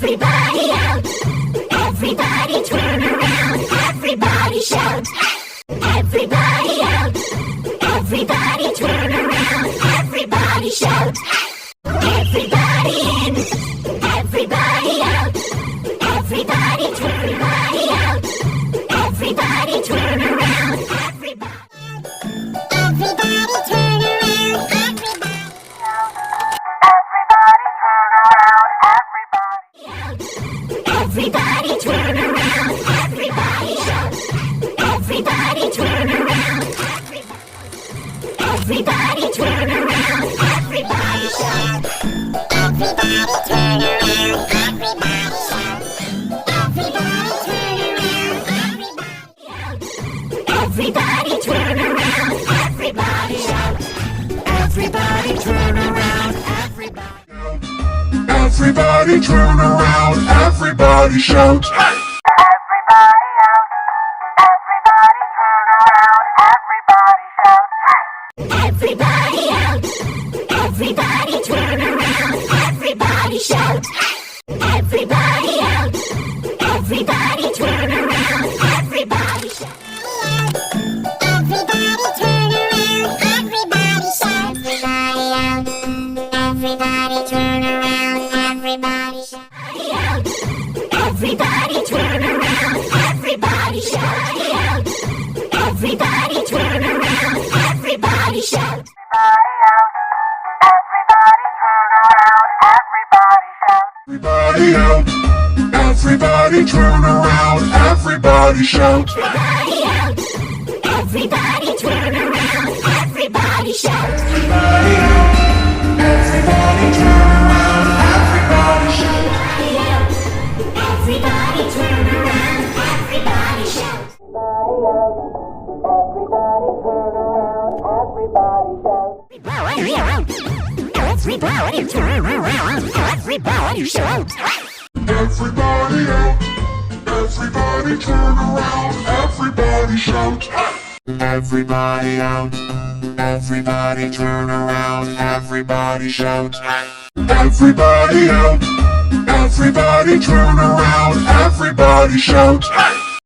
Everybody out! Everybody turn around! Everybody shout! Everybody out! Everybody turn around! Everybody shout! Everybody in! Everybody out! Everybody turn out! Everybody turn around! Everybody turn around! Everybody turn around! Everybody shout! Everybody turn around! Everybody turn around! Everybody shout! Everybody turn around! Everybody shout! Everybody turn around! Everybody turn around! Everybody shout! Everybody turn around! Everybody turn around, everybody shout. Everybody out. Everybody turn around. Everybody shout. Everybody out! Everybody turn around! Everybody shout! Everybody out! Everybody turn around! Everybody shout! Everybody turn around! Everybody shout! Everybody out! Everybody turn around! Everybody shout! Everybody turn around! Everybody shout! Everybody turn around! Everybody shout! Everybody out. Everybody turn around. Everybody shout. Everybody out, everybody turn around, everybody shout. Everybody out! Everybody turn around! Everybody shout! Everybody out, everybody turn around, everybody shout. Everybody turn around! Everybody shout! Everybody turn around. Everybody shout. Everybody turn around! Everybody shout! Everybody out, everybody turn around, everybody shout. Everybody out, everybody turn around, everybody shout. Everybody out, everybody turn around, everybody shout.